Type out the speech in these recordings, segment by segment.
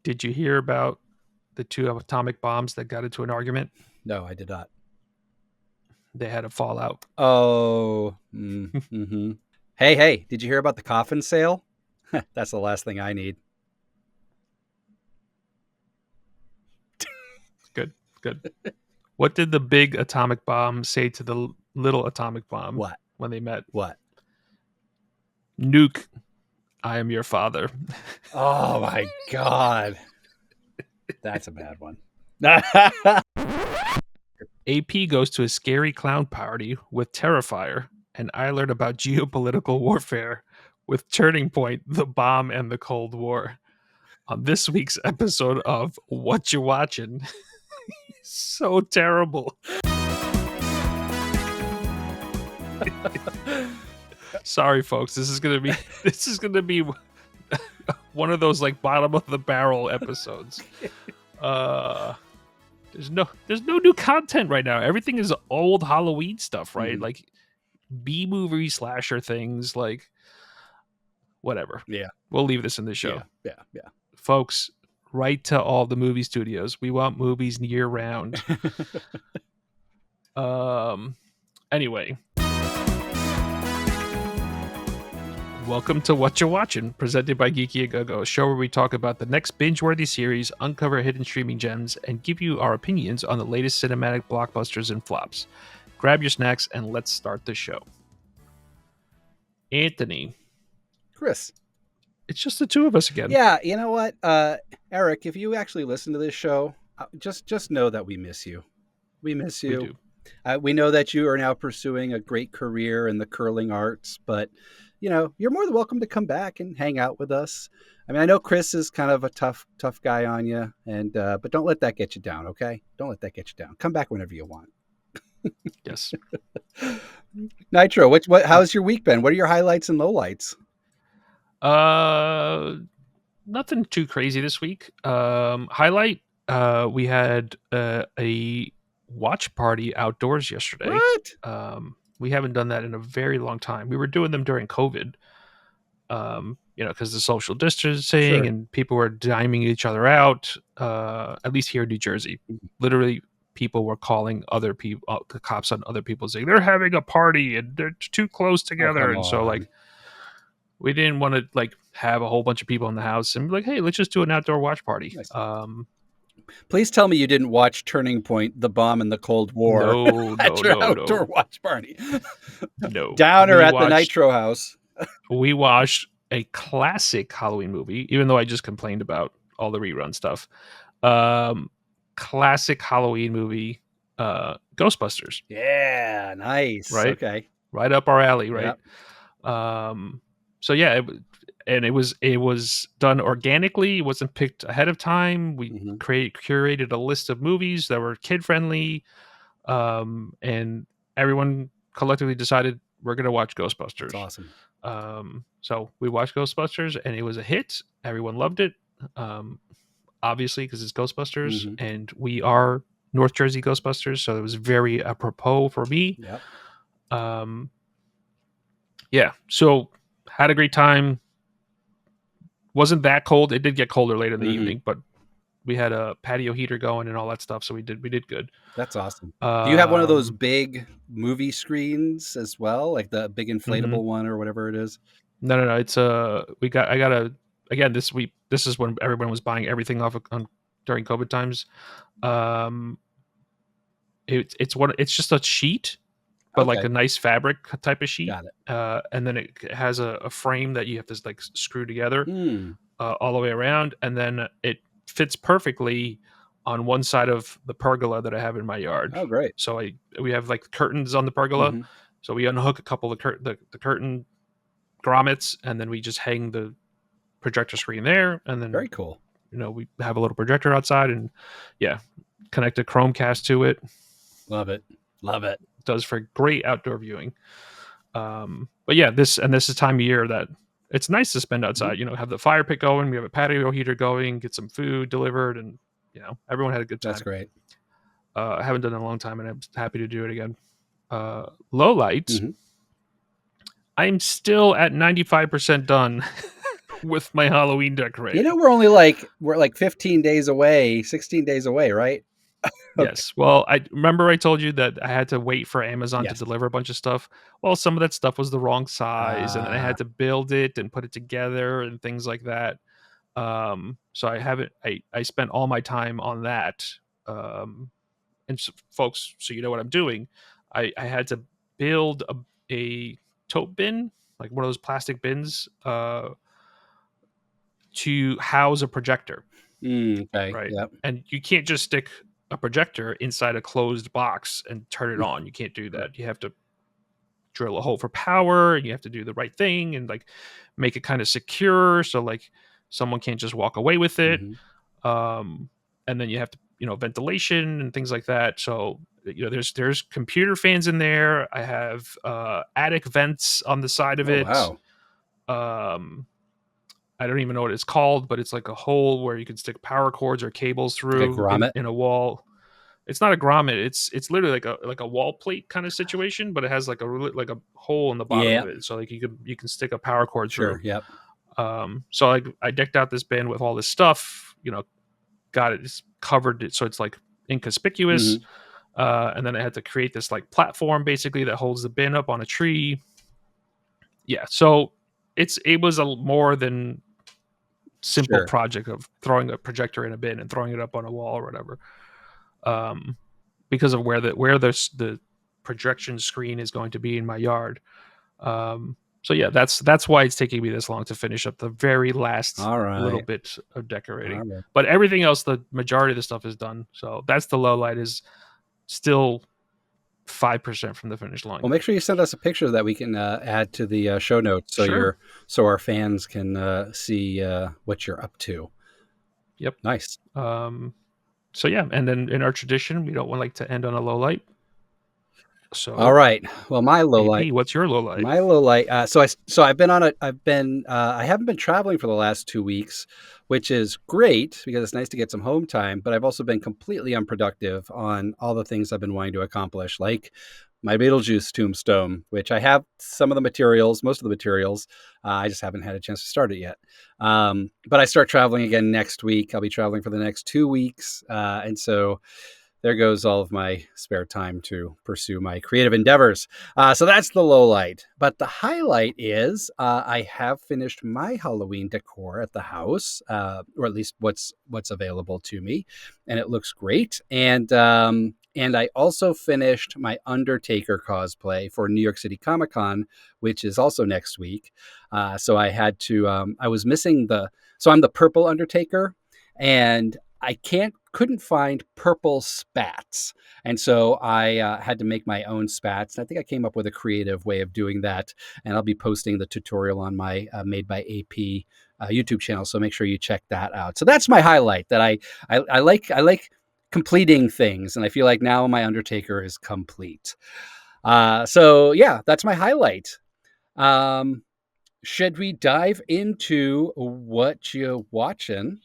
Did you hear about the two atomic bombs that got into an argument? No, I did not. They had a fallout. Oh. Mm-hmm. Hey, did you hear about the coffin sale? That's the last thing I need. Good. What did the big atomic bomb say to the little atomic bomb What? when they met? What? Nuke, I am your father. Oh my God. That's a bad one. AP goes to a scary clown party with Terrifier, and I learn about geopolitical warfare with Turning Point, the bomb, and the Cold War. On this week's episode of Whatcha Watchin. So terrible. Sorry, folks. This is gonna be one of those like bottom of the barrel episodes. There's no new content right now. Everything is old Halloween stuff, right? Mhm. Like B-movie slasher things, like whatever. Yeah. We'll leave this in the show. Yeah. Folks, write to all the movie studios. We want movies year round. Anyway. Welcome to Whatcha Watchin, presented by Geeky and Go-Go, a show where we talk about the next binge-worthy series, uncover hidden streaming gems, and give you our opinions on the latest cinematic blockbusters and flops. Grab your snacks and let's start the show. Anthony. Chris. It's just the two of us again. Yeah, you know what? Eric, if you actually listen to this show, just know that we miss you. We miss you. We do. We know that you are now pursuing a great career in the curling arts, but you're more than welcome to come back and hang out with us. I mean, I know Chris is kind of a tough guy on you, and but don't let that get you down, okay? Don't let that get you down. Come back whenever you want. Yes. Nitro, how's your week been? What are your highlights and lowlights? Nothing too crazy this week. Highlight, we had a watch party outdoors yesterday. What? We haven't done that in a very long time. We were doing them during COVID, because the social distancing and people were diming each other out. At least here in New Jersey, literally people were calling other people, the cops on other people, saying they're having a party and they're too close together. And so like, we didn't want to like have a whole bunch of people in the house and be like, hey, let's just do an outdoor watch party. Nice. Please tell me you didn't watch Turning Point, the bomb in the Cold War at your outdoor watch party. No. Downer at the Nitro house. We watched a classic Halloween movie, even though I just complained about all the rerun stuff. Classic Halloween movie, Ghostbusters. Yeah, nice. Right? Okay. Right up our alley, right? Yep. So yeah, it was done organically. It wasn't picked ahead of time. We curated a list of movies that were kid friendly, and everyone collectively decided we're gonna watch Ghostbusters. That's awesome. So we watched Ghostbusters, and it was a hit. Everyone loved it, obviously because it's Ghostbusters, and we are North Jersey Ghostbusters, so it was very apropos for me. Yep. Yeah. So had a great time. Wasn't that cold. It did get colder later in the evening, but we had a patio heater going and all that stuff, so we did good. That's awesome. Do you have one of those big movie screens as well, like the big inflatable one or whatever it is? No. It's this is when everyone was buying everything off during COVID times. It's just a sheet, but like a nice fabric type of sheet. Got it. And then it has a frame that you have to like screw together all the way around, and then it fits perfectly on one side of the pergola that I have in my yard. Oh, great. So we have like curtains on the pergola. So we unhook a couple of the curtain grommets, and then we just hang the projector screen there. And then very cool. We have a little projector outside, and connect a Chromecast to it. Love it. Does for great outdoor viewing. But yeah, this is time of year that it's nice to spend outside. Have the fire pit going, we have a patio heater going, get some food delivered, and everyone had a good time. That's great. I haven't done it in a long time, and I'm happy to do it again. Low lights. I'm still at 95% done with my Halloween You know, decorating. we're like 15 days away, 16 days away, right? Okay. Yes. Well, I remember I told you that I had to wait for Amazon to Yes. deliver a bunch of stuff. Well, some of that stuff was the wrong size, and then I Uh, had to build it and put it together and things like that. So I haven't. I spent all my time on that. And so, folks, so you know what I'm doing. I had to build a tote bin, like one of those plastic bins, to house a projector, okay. right? Yep. And you can't just stick a projector inside a closed box and turn it on. You can't do that. You have to drill a hole for power, and you have to do the right thing and like make it kind of secure so like someone can't just walk away with it. Mm-hmm. um, and then you have to ventilation and things like that. So there's computer fans in there. I have attic vents on the side of Oh, it. wow. um, I don't even know what it's called, but it's like a hole where you can stick power cords or cables Like a through grommet. in a wall. It's not a grommet. It's literally like a wall plate kind of situation, but it has like a hole in the bottom Yeah. of it, so like you can stick a power cord through. Sure. Yep. So like I decked out this bin with all this stuff, got it, just covered it so it's like inconspicuous. Mm-hmm. And then I had to create this like platform basically that holds the bin up on a tree. Yeah, so it was a more than simple Sure. project of throwing a projector in a bin and throwing it up on a wall or whatever. Um, because of where the projection screen is going to be in my yard. So yeah, that's why it's taking me this long to finish up the very last All little right. bit of All decorating. right. But everything else, the majority of the stuff is done. So that's the low light, is still 5% from the finish line. Well, make sure you send us a picture that we can add to the show notes, so Sure. our fans can see what you're up to. Yep. Nice. So yeah, and then in our tradition, we don't want like to end on a low light. All So right. Well, my low light. AP, what's your low light? My low light. So I've been on a. I've been. I haven't been traveling for the last 2 weeks, which is great because it's nice to get some home time. But I've also been completely unproductive on all the things I've been wanting to accomplish, like my Beetlejuice tombstone, which I have some of the materials, most of the materials. I just haven't had a chance to start it yet. But I start traveling again next week. I'll be traveling for the next 2 weeks, and so there goes all of my spare time to pursue my creative endeavors. So that's the low light. But the highlight is I have finished my Halloween decor at the house, or at least what's available to me, and it looks great. And I also finished my Undertaker cosplay for New York City Comic Con, which is also next week. So I had to. I was missing the. So I'm the purple Undertaker, and I couldn't find purple spats. And so I had to make my own spats. I think I came up with a creative way of doing that. And I'll be posting the tutorial on my Made by AP YouTube channel. So make sure you check that out. So that's my highlight, that I like completing things. And I feel like now my Undertaker is complete. So yeah, that's my highlight. Should we dive into what you watching?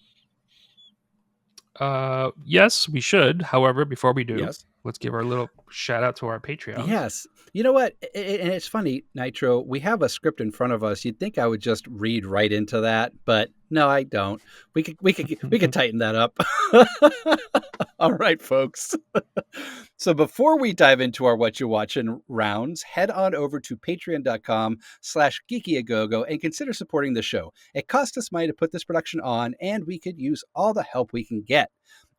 Yes, we should. However, before we do, Yes. let's give our little shout out to our Patreons. Yes. You know what? And it's funny, Nitro, we have a script in front of us. You'd think I would just read right into that, but no, I don't. We could tighten that up. All right, folks. So before we dive into our What You Watchin' rounds, head on over to patreon.com/geekyagogo and consider supporting the show. It costs us money to put this production on, and we could use all the help we can get.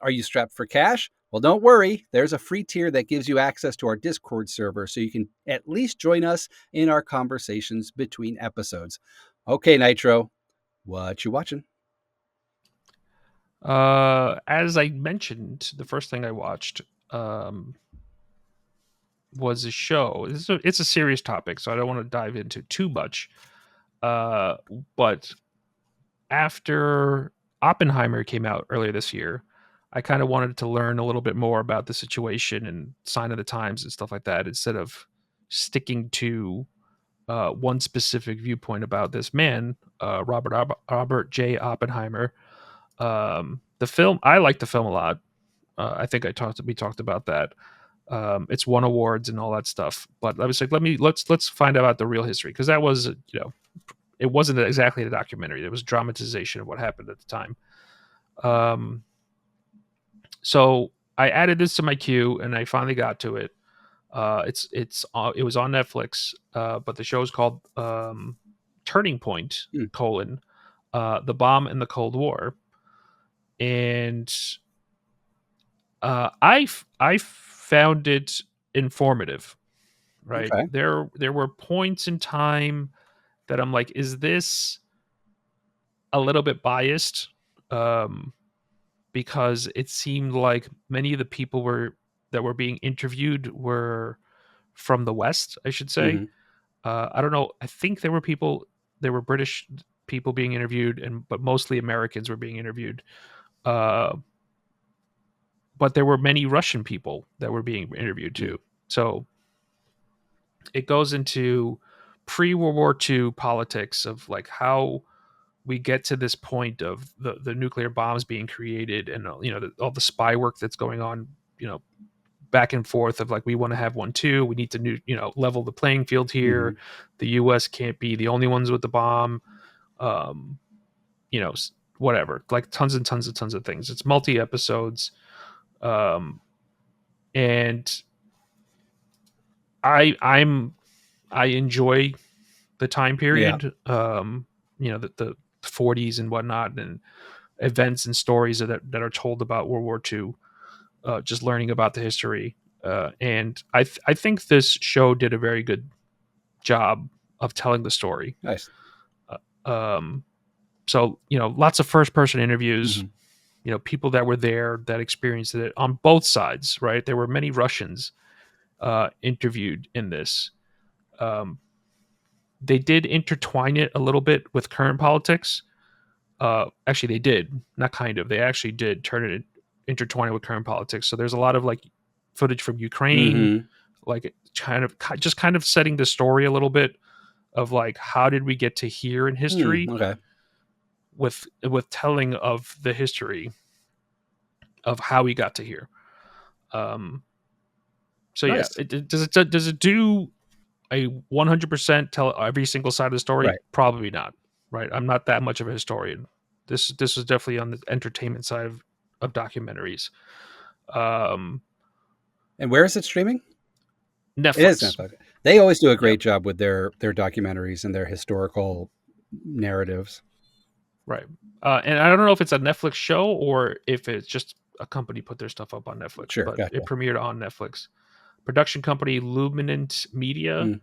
Are you strapped for cash? Well, don't worry. There's a free tier that gives you access to our Discord server, so you can at least join us in our conversations between episodes. Okay, Nitro, what you watching? As I mentioned, the first thing I watched was a show. It's a serious topic, so I don't want to dive into too much. Uh, but after Oppenheimer came out earlier this year, I kind of wanted to learn a little bit more about the situation and sign of the times and stuff like that, instead of sticking to one specific viewpoint about this man, Robert J. Oppenheimer. The film, I like the film a lot. I think we talked about that. It's won awards and all that stuff. But I was like, let's find out about the real history, because that was it wasn't exactly a documentary. It was dramatization of what happened at the time. So I added this to my queue, and I finally got to it. It was on Netflix, but the show is called Turning Point: Mm. The Bomb in the Cold War, and I found it informative. Right Okay. there were points in time that I'm like, is this a little bit biased? Um, because it seemed like many of the people that were being interviewed were from the West, I should say. Mm-hmm. I don't know. I think there were British people being interviewed, but mostly Americans were being interviewed. Uh, but there were many Russian people that were being interviewed Mm. too. So it goes into pre-World War II politics of like how we get to this point of the nuclear bombs being created, and all the spy work that's going on, back and forth of like, we want to have one too, we need to level the playing field Mm-hmm. here, the US can't be the only ones with the bomb, um whatever, like tons and tons of things. It's multi episodes, um and I'm I enjoy the time Yeah. period, the 40s and whatnot, and events and stories that are told about World War II, just learning about the history. And I think this show did a very good job of telling the story. Nice. Um, so lots of first person interviews. Mm-hmm. People that were there that experienced it on both sides. Right, there were many Russians interviewed in this. Um, they did intertwine it a little bit with current politics. Actually, they did, not kind of. They actually did turn it intertwine it with current politics. So there's a lot of like footage from Ukraine, Mm-hmm. like kind of setting the story a little bit of like, how did we get to here in Mm. history, Okay. with telling of the history of how we got to here. Um, so yeah, Nice. does it do a 100% tell every single side of the story? Right. Probably not. Right, I'm not that much of a historian. This was definitely on the entertainment side of documentaries. Um, And where is it streaming? It is Netflix. Netflix. They always do a Yep. great job with their documentaries and their historical narratives. Right. And I don't know if it's a Netflix show or if it's just a company put their stuff up on Netflix, Sure. but Gotcha. it premiered on Netflix. Production company Luminant Media. Mm.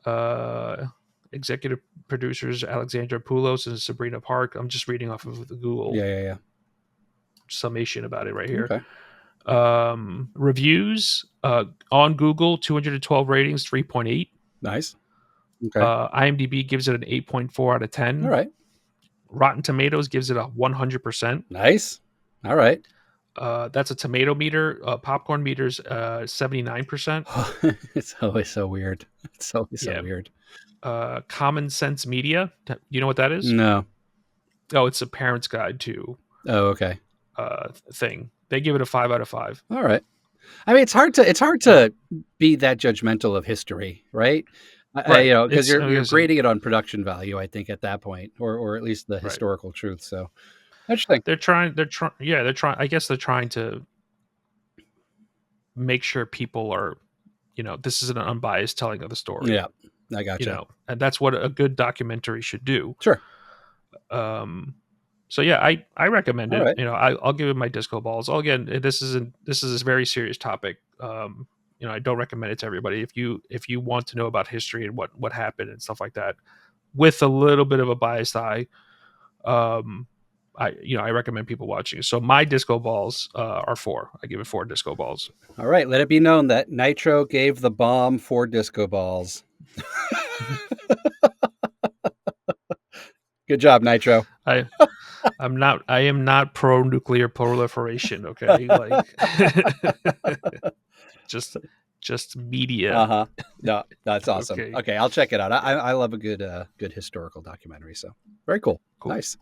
Uh, Executive producers Alexandra Poulos and Sabrina Park. I'm just reading off of the Google Yeah. Yeah. Yeah. summation about it right here. Okay. Reviews on Google, 212 ratings, 3.8. Nice. Okay. IMDb gives it an 8.4 out of All 10. right. Rotten Tomatoes gives it a 100%. Nice. All right. That's a tomato meter. Popcorn meters 79%. It's always so weird. It's always so Yeah. weird. Common Sense Media. You know what that is? No. Oh, it's a parent's guide to Oh, okay. thing. They give it a 5 out of 5. All right. I mean, it's hard Uh, to be that judgmental of history, right? right. Because It's you're like grading it on production value, I think, at that point, or at least the right. historical truth. So interesting. They're trying. Yeah, they're trying. I guess they're trying to make sure people are, this is an unbiased telling of the story. Yeah, I gotcha. And that's what a good documentary should do. Sure. Um, so yeah, I recommend All it. right. I'll give it my disco balls. Again, this is a very serious topic. I don't recommend it to everybody. If you want to know about history and what happened and stuff like that, with a little bit of a biased eye, um, I recommend people watching. So my disco balls are 4. I give it 4 disco balls. All right. Let it be known that Nitro gave the bomb 4 disco balls. Good job, Nitro. I I am not pro nuclear proliferation. Okay, like just just media. Uh-huh. No, that's awesome. Okay, Okay, I'll check it out. I love a good historical documentary. So very cool. cool. Nice.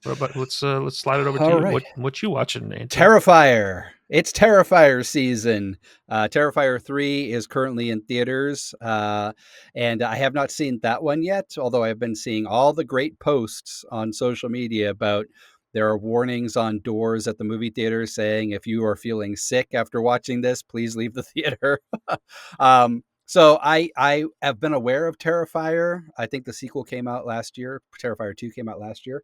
What about let's slide it over to All you. right. What you watching, Anthony? Terrifier. It's Terrifier season. Terrifier 3 is currently in theaters. And I have not seen that one yet, although I've been seeing all the great posts on social media about there are warnings on doors at the movie theater saying if you are feeling sick after watching this, please leave the theater. So I have been aware of Terrifier. I think the sequel came out last year. Terrifier 2 came out last year.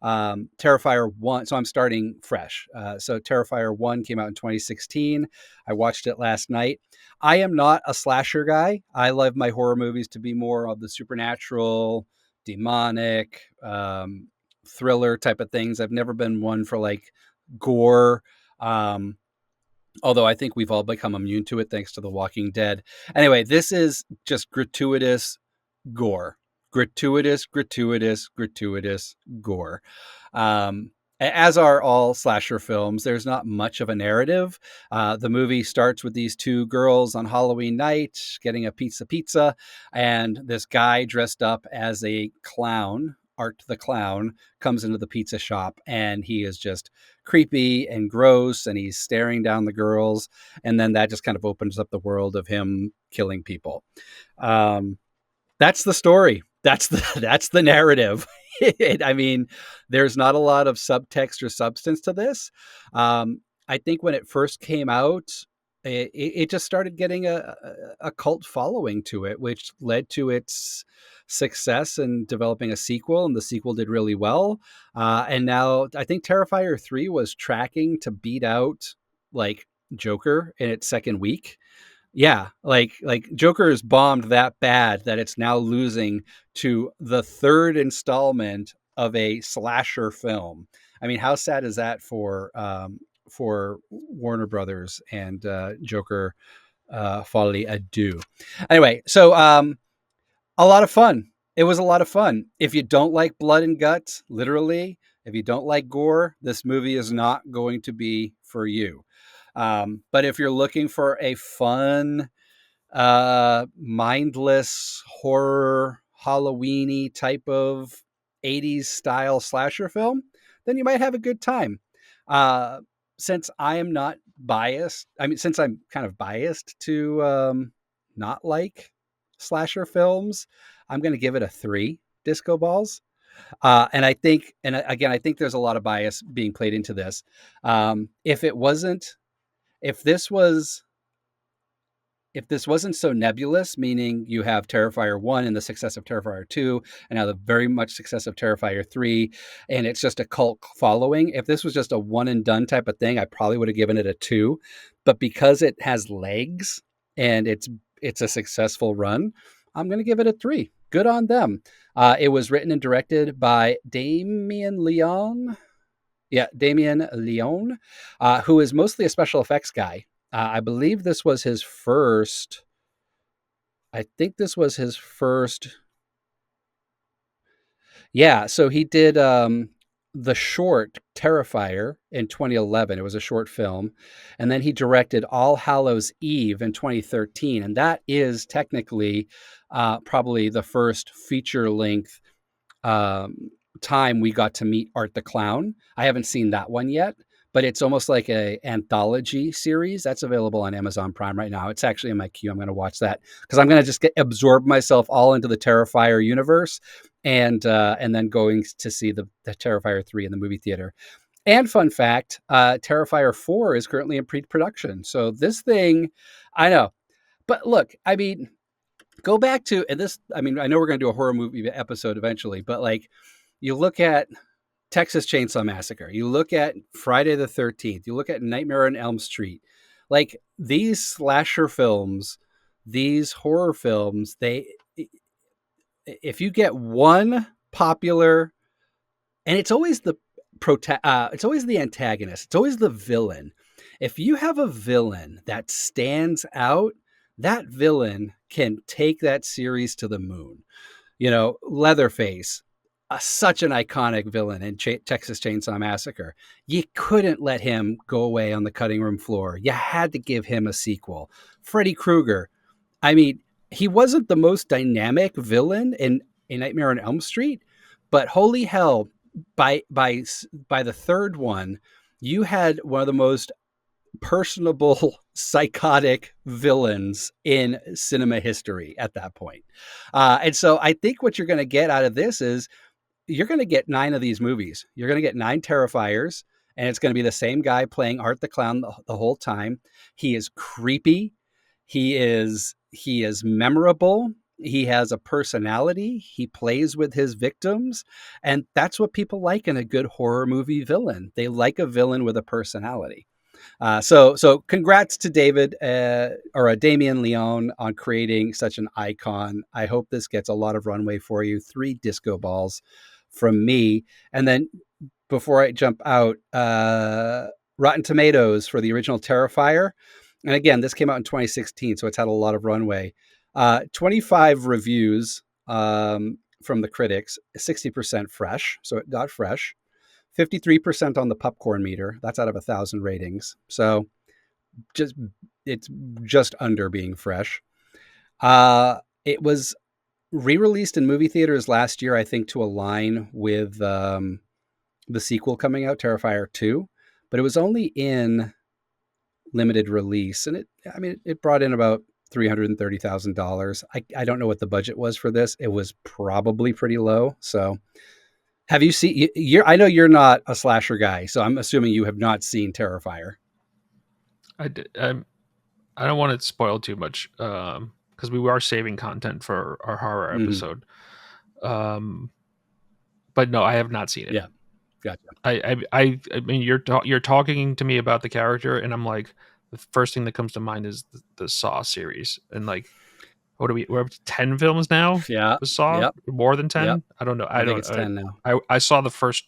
Terrifier 1, so I'm starting fresh. So Terrifier 1 came out in 2016. I watched it last night. I am not a slasher guy. I love my horror movies to be more of the supernatural, demonic, thriller type of things. I've never been one for like gore. Although I think we've all become immune to it thanks to The Walking Dead. Anyway, this is just gratuitous gore. Gratuitous gore. As are all slasher films, there's not much of a narrative. The movie starts with these two girls on Halloween night getting a pizza, and this guy dressed up as a clown, Art the Clown, comes into the pizza shop, and he is just creepy and gross, and he's staring down the girls, and then that just kind of opens up the world of him killing people. That's the story. That's the narrative. I mean, there's not a lot of subtext or substance to this. I think when it first came out, it just started getting a cult following to it, which led to its success in developing a sequel, and the sequel did really well. And now I think Terrifier 3 was tracking to beat out like Joker in its second week. Yeah, like Joker is bombed that bad that it's now losing to the third installment of a slasher film. I mean, how sad is that for Warner Brothers and Joker Folie à Deux? Anyway, so a lot of fun. It was a lot of fun. If you don't like blood and guts, literally, if you don't like gore, this movie is not going to be for you. But if you're looking for a fun, mindless horror, Halloweeny type of 80s style slasher film, then you might have a good time. Uh, since I am not biased, I mean, since I'm kind of biased to not like slasher films, I'm going to give it a 3 disco balls. And I think, and again, I think there's a lot of bias being played into this. If it wasn't, if this was if this wasn't so nebulous, meaning you have Terrifier 1 and the success of Terrifier 2, and now the very much success of Terrifier 3, and it's just a cult following, if this was just a one and done type of thing, I probably would have given it a 2. But because it has legs and it's a successful run, I'm going to give it a 3. Good on them. It was written and directed by Damien Leone. Yeah, Damien Leone, who is mostly a special effects guy. I believe this was his first. I think this was his first. Yeah, so he did the short Terrifier in 2011. It was a short film. And then he directed All Hallows Eve in 2013. And that is technically probably the first feature length time we got to meet Art the Clown. I haven't seen that one yet, but it's almost like a anthology series that's available on Amazon Prime right now. It's actually in my queue. I'm going to watch that because I'm going to just absorb myself all into the Terrifier universe, and then going to see the Terrifier 3 in the movie theater. And fun fact, Terrifier 4 is currently in pre-production. So this thing, I know, but look, I mean, go back to, and this, I mean, I know we're going to do a horror movie episode eventually, but like, you look at Texas Chainsaw Massacre, you look at Friday the 13th, you look at Nightmare on Elm Street, like these slasher films, these horror films, if you get one popular, and it's always it's always the antagonist, it's always the villain. If you have a villain that stands out, that villain can take that series to the moon. You know, Leatherface, such an iconic villain in Texas Chainsaw Massacre. You couldn't let him go away on the cutting room floor. You had to give him a sequel. Freddy Krueger. I mean, he wasn't the most dynamic villain in Nightmare on Elm Street, but holy hell, by the third one, you had one of the most personable, psychotic villains in cinema history at that point. And so I think what you're going to get out of this is you're going to get 9 of these movies. You're going to get 9 Terrifiers, and it's going to be the same guy playing Art the Clown the whole time. He is creepy. He is memorable. He has a personality. He plays with his victims, and that's what people like in a good horror movie villain. They like a villain with a personality. So congrats to David or Damien Leone on creating such an icon. I hope this gets a lot of runway for you. 3 disco balls from me. And then before I jump out, Rotten Tomatoes for the original Terrifier. And again, this came out in 2016, so it's had a lot of runway. 25 reviews from the critics, 60% fresh. So it got fresh. 53% on the popcorn meter. That's out of 1,000 ratings. So it's just under being fresh. It was re-released in movie theaters last year, I think, to align with the sequel coming out, Terrifier 2. But it was only in limited release, and it brought in about $330,000. I don't know what the budget was for this. It was probably pretty low. So have you seen? I know you're not a slasher guy, so I'm assuming you have not seen Terrifier. I did. I don't want to spoil too much because we are saving content for our horror episode. But no, I have not seen it. Yeah, gotcha. I mean, you're talking to me about the character, and I'm like, the first thing that comes to mind is the Saw series, and like, we're up to 10 films now. Yeah, with Saw, yep, more than 10. yep. I don't know. I think it's 10 now. I saw the first.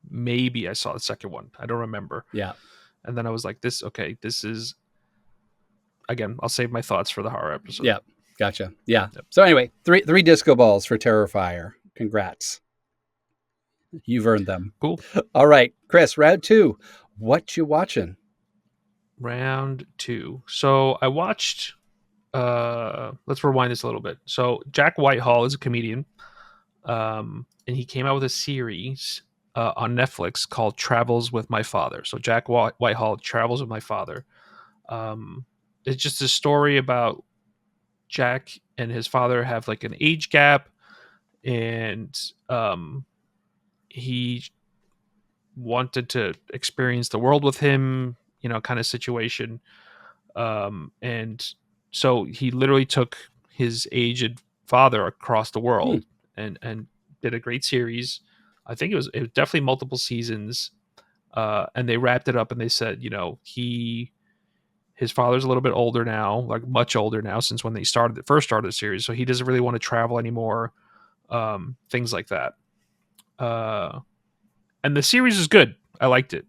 Maybe I saw the second one. I don't remember. Yeah. And then I was like, this is, again, I'll save my thoughts for the horror episode. Yeah, gotcha. Yeah. Yep. So anyway, three disco balls for Terrifier. Congrats. You've earned them. Cool. All right, Chris, round 2. What you watching? Round 2. So I watched, let's rewind this a little bit. So Jack Whitehall is a comedian, and he came out with a series on Netflix called Travels with My Father. So Jack Whitehall travels with my father. It's just a story about Jack and his father have like an age gap, and he wanted to experience the world with him, kind of situation. And so he literally took his aged father across the world and did a great series. I think it was definitely multiple seasons. And they wrapped it up and they said, his father's a little bit older now, like much older now since when they first started the series. So he doesn't really want to travel anymore. Things like that. And the series is good. I liked it.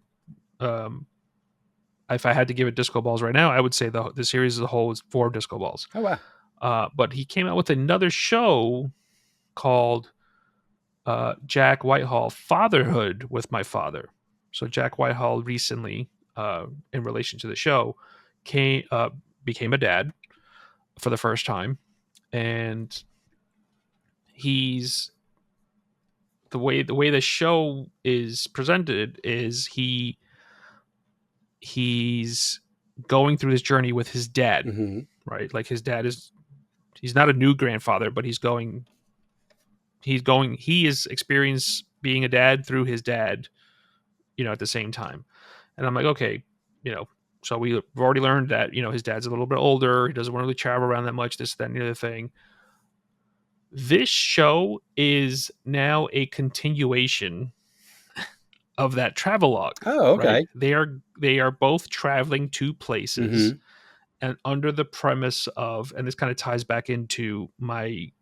If I had to give it disco balls right now, I would say the series as a whole is 4 disco balls. Oh, wow. But he came out with another show called Jack Whitehall Fatherhood with My Father. So Jack Whitehall recently, in relation to the show, became a dad for the first time, and he's the way the show is presented is he's going through this journey with his dad, right? Like his dad he's not a new grandfather, but he is experienced being a dad through his dad, at the same time. And I'm like, okay, so we've already learned that, his dad's a little bit older. He doesn't want to really travel around that much, this, that, and the other thing. This show is now a continuation of that travelogue. Oh, okay. Right? They are both traveling to places, and under the premise of, and this kind of ties back into my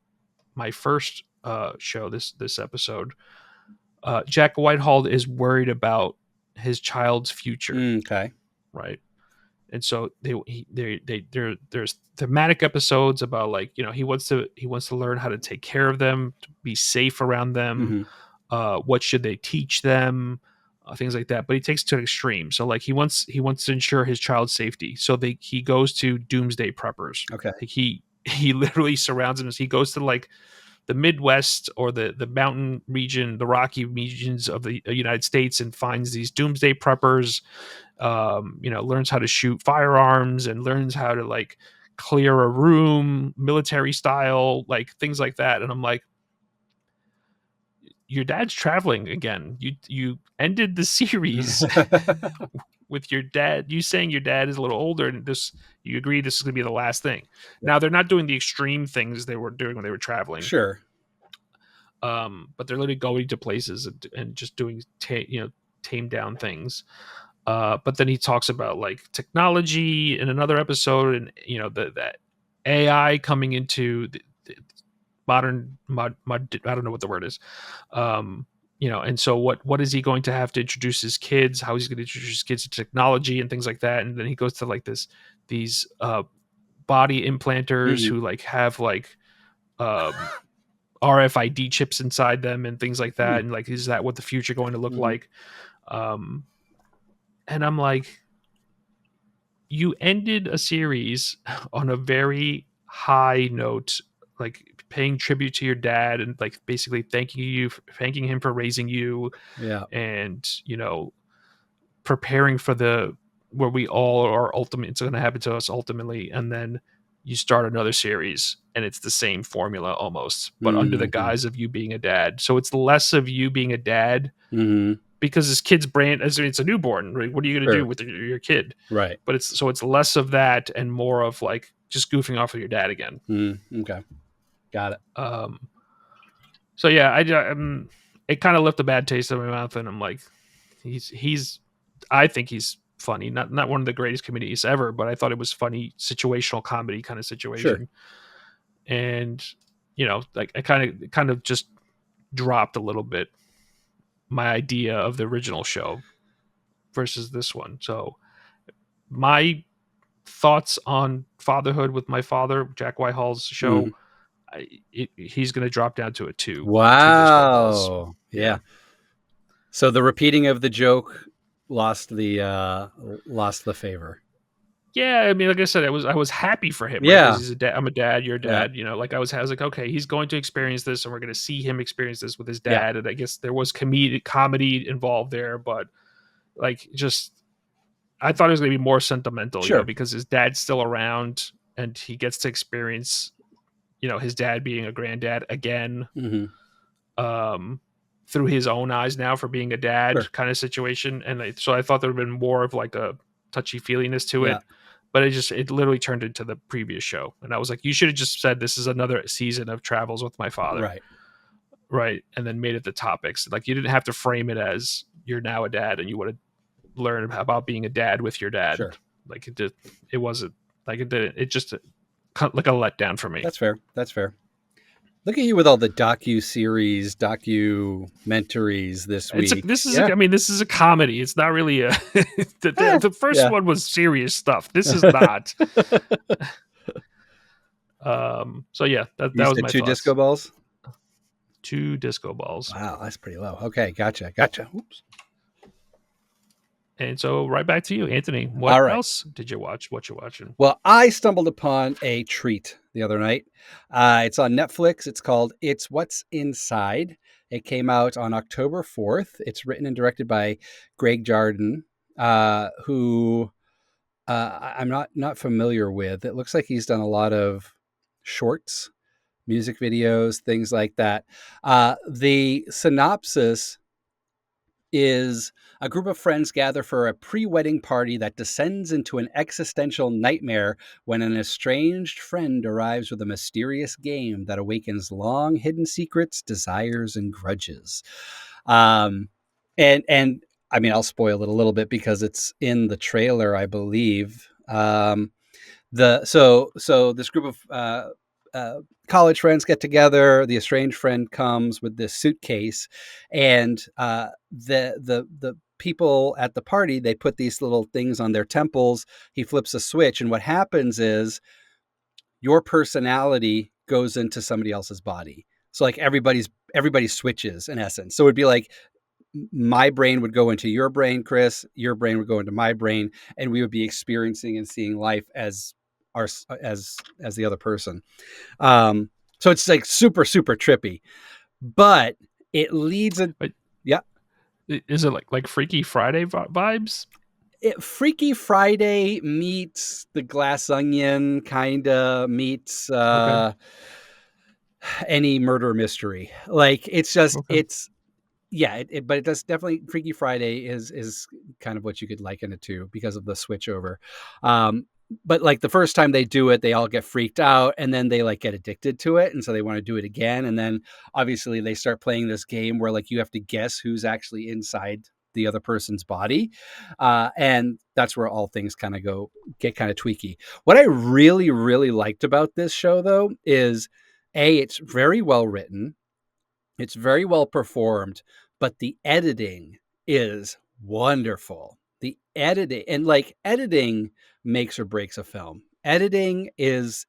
first show, this episode. Jack Whitehall is worried about his child's future. Okay. Right. And so there's thematic episodes about like, you know, he wants to learn how to take care of them, to be safe around them. Mm-hmm. What should they teach them, things like that. But he takes it to an extreme. So like he wants to ensure his child's safety. So he goes to doomsday preppers. Okay. Like he literally surrounds him. He goes to like the Midwest or the mountain region, the rocky regions of the United States, and finds these doomsday preppers. You know, learns how to shoot firearms and learns how to like clear a room, military style, like things like that. And I'm like, your dad's traveling again. You ended the series with your dad. You saying your dad is a little older, and this you agree this is going to be the last thing. Now they're not doing the extreme things they were doing when they were traveling. Sure. But they're literally going to places and just doing tame down things. But then he talks about like technology in another episode, and you know that AI coming into the modern I don't know what the word is. You know, and so what is he going to have to introduce his kids? How he's going to introduce his kids to technology and things like that? And then he goes to like these body implanters Mm-hmm. who like have like RFID chips inside them and things like that. And like, is that what the future going to look Mm-hmm. like? Um, and I'm like, you ended a series on a very high note, like paying tribute to your dad and like basically thanking him for raising you, Yeah. and you know, preparing for the where we all are ultimate. It's going to happen to us ultimately, and then you start another series and it's the same formula almost, but under the Mm-hmm. guise of you being a dad. So it's less of you being a dad Mm-hmm. because his kid's brain, as it's a newborn, right? What are you going to do Sure. with your kid? Right. But it's less of that and more of like just goofing off with your dad again. Okay. Got it. So yeah, it kind of left a bad taste in my mouth, and I'm like, he's I think he's funny, not one of the greatest comedians ever, but I thought it was funny, situational comedy kind of Sure. situation. And you know, like I kind of just dropped a little bit my idea of the original show versus this one. So my thoughts on Fatherhood with my father, Jack Whitehall's show, Mm-hmm. he's going to drop down to a two disco balls. Wow. Yeah. Yeah. So the repeating of the joke lost the favor. Yeah, I mean, like I said, I was happy for him, right? Because Yeah. he's a dad. I'm a dad. You're a Yeah. dad. You know, like I was like, okay, he's going to experience this, and we're going to see him experience this with his Yeah. dad. And I guess there was comedy involved there, but like, just I thought it was going to be more sentimental, you know, Sure. because his dad's still around, and he gets to experience, you know, his dad being a granddad again, Mm-hmm. um, through his own eyes now for being a dad Sure. kind of situation. And so I thought there would have been more of like a touchy feeliness to Yeah. it, but it literally turned into the previous show. And I was like, you should have just said this is another season of Travels with My Father, Right. right? And then made it the topics. Like you didn't have to frame it as you're now a dad and you want to learn about being a dad with your dad. Sure. Like it wasn't like it didn't. It just like a letdown for me. That's fair. That's fair. Look at you with all the docu-series, documentaries this week. Yeah. I mean, this is a comedy. It's not really a. The first Yeah. one was serious stuff. This is not. So yeah, that You was said my two thoughts. disco balls? 2 disco balls. Wow, that's pretty low. Okay, gotcha. Oops. And so right back to you, Anthony. What All right. else did you watch? What you watching? Well, I stumbled upon a treat the other night. It's on Netflix. It's called It's What's Inside. It came out on October 4th. It's written and directed by Greg Jardin, who I'm not familiar with. It looks like he's done a lot of shorts, music videos, things like that. The synopsis is a group of friends gather for a pre-wedding party that descends into an existential nightmare when an estranged friend arrives with a mysterious game that awakens long hidden secrets, desires, and grudges. And I mean, I'll spoil it a little bit because it's in the trailer, I believe. So this group of college friends get together. The estranged friend comes with this suitcase, and the people at the party, they put these little things on their temples. He flips a switch, and what happens is your personality goes into somebody else's body. So like everybody switches in essence. So it'd be like my brain would go into your brain, Chris, your brain would go into my brain, and we would be experiencing and seeing life as the other person. So it's like super, super trippy, but it leads a, But yeah. is it like Freaky Friday vibes? Freaky Friday meets the Glass Onion, kind of meets any murder mystery. Like it's just it's yeah, but it does definitely. Freaky Friday is kind of what you could liken it to because of the switch over. But like the first time they do it, they all get freaked out, and then they like get addicted to it, and so they want to do it again. And then obviously they start playing this game where like you have to guess who's actually inside the other person's body, and that's where all things kind of get kind of tweaky. What I really, really liked about this show, though, is it's very well written. It's very well performed, but the editing is wonderful. The editing and like editing makes or breaks a film. Editing is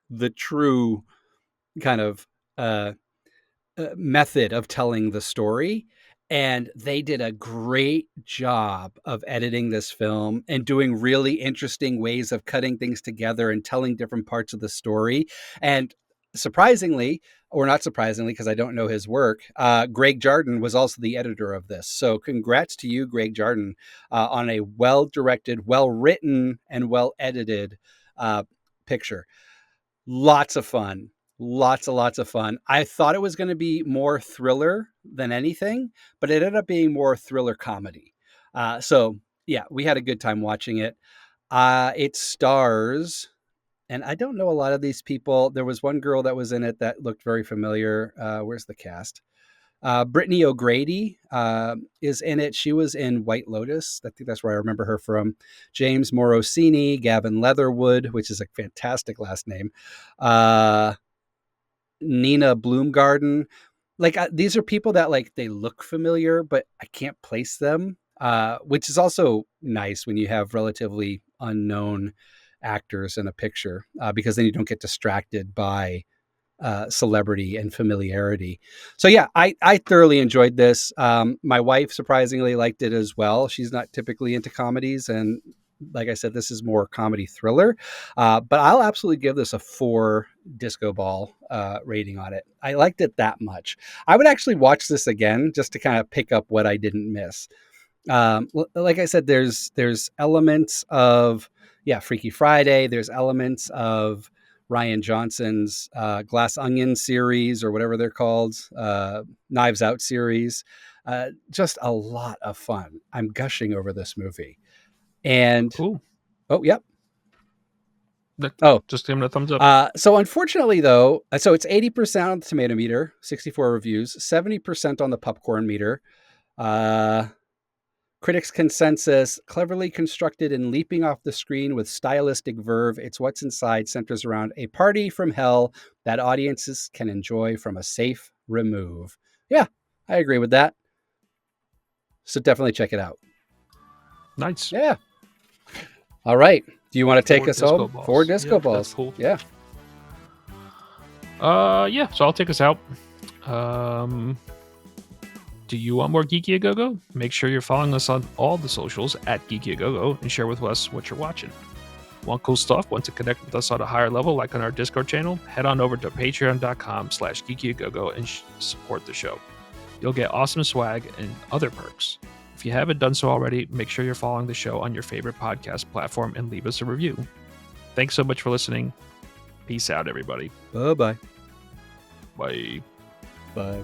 the true kind of method of telling the story. And they did a great job of editing this film and doing really interesting ways of cutting things together and telling different parts of the story. And surprisingly, or not surprisingly, because I don't know his work, Greg Jardin was also the editor of this. So congrats to you, Greg Jardin, on a well-directed, well-written, and well-edited picture. Lots of fun. Lots of fun. I thought it was going to be more thriller than anything, but it ended up being more thriller comedy. So yeah, we had a good time watching it. It stars, and I don't know a lot of these people. There was one girl that was in it that looked very familiar. Where's the cast? Brittany O'Grady is in it. She was in White Lotus. I think that's where I remember her from. James Morosini, Gavin Leatherwood, which is a fantastic last name. Nina Bloomgarden. Like these are people that like they look familiar, but I can't place them, which is also nice when you have relatively unknown actors in a picture, because then you don't get distracted by celebrity and familiarity. So yeah, I thoroughly enjoyed this. My wife surprisingly liked it as well. She's not typically into comedies, and like I said, this is more comedy thriller. But I'll absolutely give this a 4 disco ball rating on it. I liked it that much. I would actually watch this again just to kind of pick up what I didn't miss. Like I said, there's elements of Freaky Friday. There's elements of Ryan Johnson's Glass Onion series or whatever they're called, Knives Out series. Just a lot of fun. I'm gushing over this movie. And cool. Oh, yep. Just give him a thumbs up. So unfortunately, though, so it's 80% on the tomato meter, 64 reviews, 70% on the popcorn meter. Critics' consensus, cleverly constructed and leaping off the screen with stylistic verve, It's What's Inside centers around a party from hell that audiences can enjoy from a safe remove. Yeah, I agree with that. So definitely check it out. Nice. Yeah. All right. Do you want to take us home? Balls. 4 disco balls. That's cool. Yeah. Yeah. So I'll take us out. Do you want more Geeky A Go-Go? Make sure you're following us on all the socials at Geeky A Go-Go and share with us what you're watching. Want cool stuff? Want to connect with us on a higher level, like on our Discord channel? Head on over to patreon.com/geekyagogo and support the show. You'll get awesome swag and other perks. If you haven't done so already, make sure you're following the show on your favorite podcast platform and leave us a review. Thanks so much for listening. Peace out, everybody. Bye-bye. Bye. Bye.